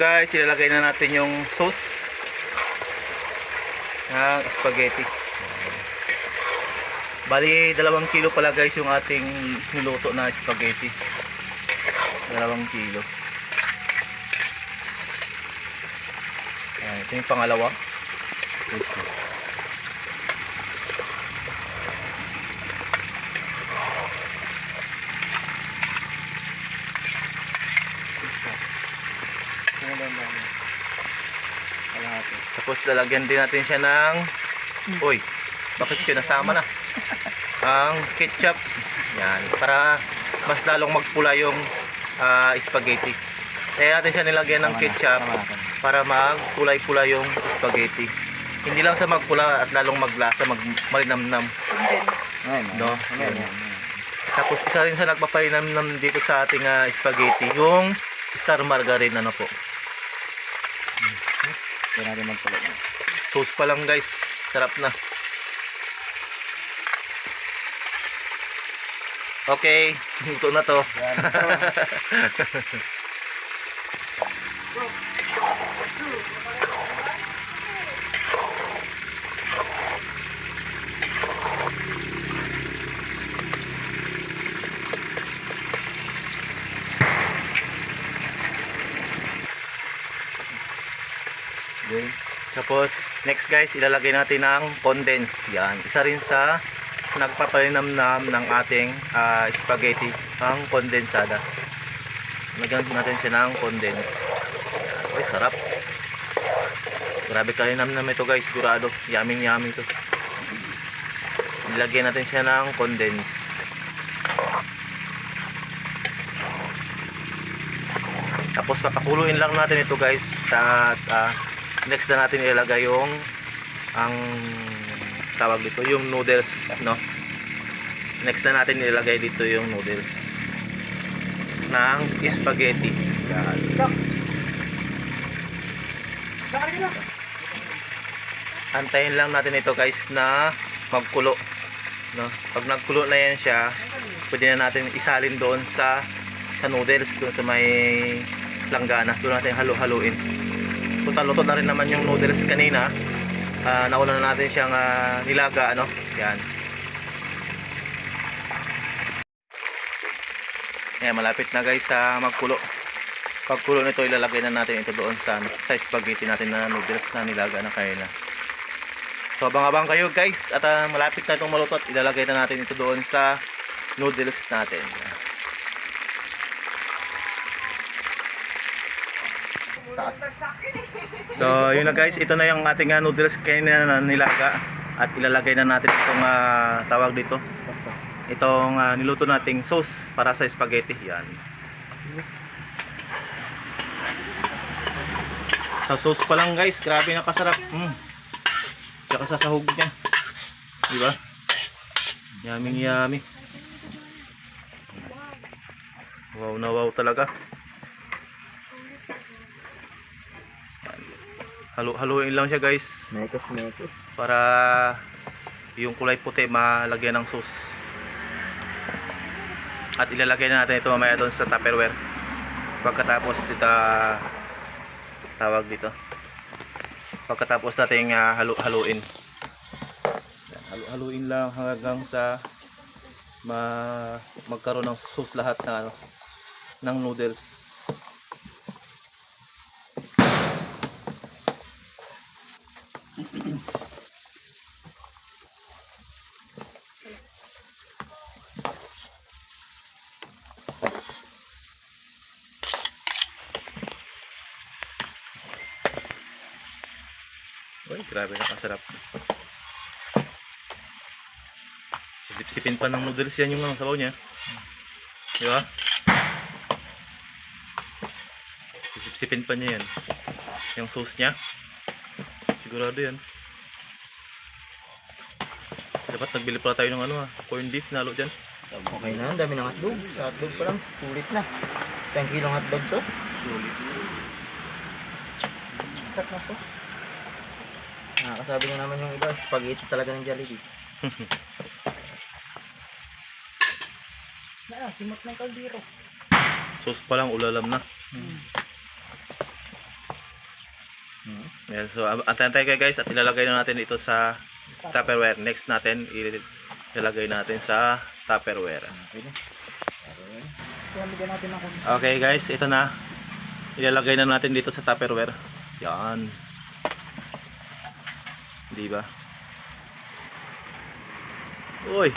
guys, ilalagay na natin yung sauce ng spaghetti. Bali 2 kilo pala guys yung ating niluto na spaghetti. 2 kilo. Ayan, ito yung pangalawa. Tapos lalagyan din natin siya ng uy, bakit pinasama na ang ketchup. Yan, para mas lalong magpula yung spaghetti. Kaya natin siya nilagyan ng ketchup para magkulay-pula yung spaghetti. Hindi lang sa magpula at lalong maglasa, malinamnam. No? Tapos isa rin sa nagpapalinamnam dito sa ating spaghetti, yung star margarine, ano po. Yan natin magpula. Sauce pa lang guys, sarap na. Okay, luto na to. Tapos next guys, ilalagay natin ng condense. Yan, isa rin sa nagpapalinamnam ng ating spaghetti, ang kondensada. Lagyan natin siya ng condense. Ay, sarap. Grabe kalinamnam ito guys, sigurado. Yummy yummy ito. Ilagyan natin siya ng condense. Tapos papakuluin lang natin ito guys. At next na natin ilagay yung ang tawag dito, yung noodles, no? Next na natin ilagay dito yung noodles ng spaghetti. Yan. Antayin lang natin ito guys na magkulo, no? Pag nagkulo na yan siya, pwede na natin isalin doon sa noodles, doon sa may langgana. Doon natin halo-haluin. Luto na rin naman yung noodles kanina. Nauna na natin siyang nilaga, ano? Yan. Ayan, malapit na guys sa magkulo. Pagkulo nito, ilalagay na natin ito doon sa spaghetti natin na noodles na nilaga na kanina. So abang-abang kayo guys, at malapit na itong maluto at ilalagay na natin ito doon sa noodles natin. Taas. So yun na guys, ito na yung ating noodles kanina na nilaga at ilalagay na natin itong tawag dito, itong niluto nating sauce para sa spaghetti. Yan. Sa sauce pa lang guys, grabe nakasarap. Tsaka sa sahog niya, diba? Yummy yummy. Wow na wow talaga. Halo-haluin lang siya guys. Mekos. Para yung kulay puti malagyan ng sauce. At ilalagay na natin ito mamaya doon sa Tupperware. Pagkatapos tawag dito. Pagkatapos natin haluin. Haluin lang hanggang sa magkaroon ng sauce lahat ng noodles. Uy, grabe nakasarap. Sipsipin pa ng noodles yan yung sabaw niya. Di ba? Sipsipin pa niya yan. Yung sauce niya. Sigurado yan. Dapat nagbili pala tayo ng corned beef na halo dyan. Okay na, ang dami ng hotdog. Sa hotdog pa lang, sulit na. 1 kilong hotdog to. Sulit. Sarap na sauce. Nakakasabi na naman yung iba, spaghetti talaga ng Jollibee. Simot ng kaldero. Sauce pa lang, ulalam na. Yan, so antayin tayo guys at ilalagay na natin ito sa Tupperware. Next natin ilalagay natin sa Tupperware. Okay na. Kaya bigyan natin ng konti. Okay guys, ito na. Ilalagay na natin dito sa Tupperware. Yan. Di ba? Uy.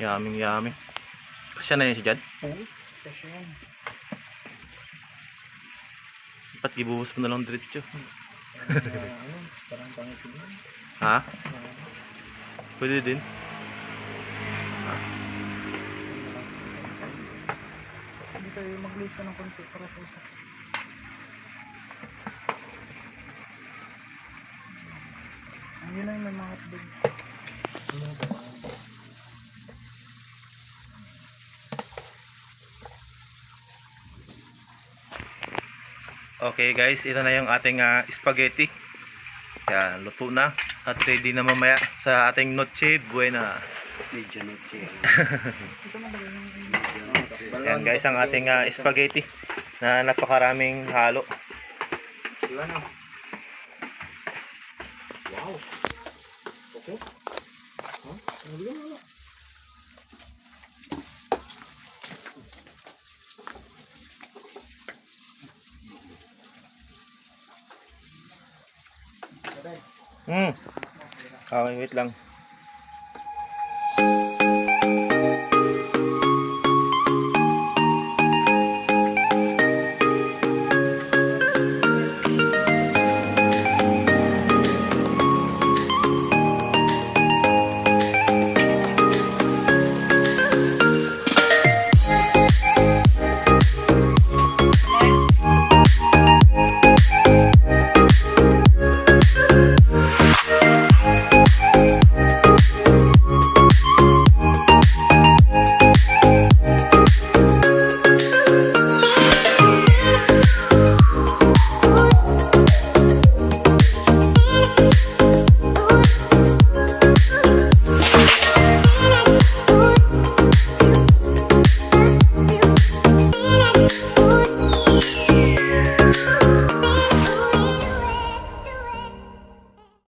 Yummy. Kasya na yan si Jad? Oo. Kasi yan. Ba't gibuhos mo na lang diretso? Ano? Parang pangit yun. Ha? Pwede din. Hindi tayo mag-glaze ka ng konti para sa isa. Yun lang may mga hotdog. Okay guys, ito na yung ating spaghetti. Yan, luto na. At ready na mamaya sa ating Noche Buena. Medyo noche. Ito na bagay yung Yan guys, ang ating spaghetti na napakaraming halo. Diba na? Wow. Okay. Huh? Hindi mo. Okay, wait lang.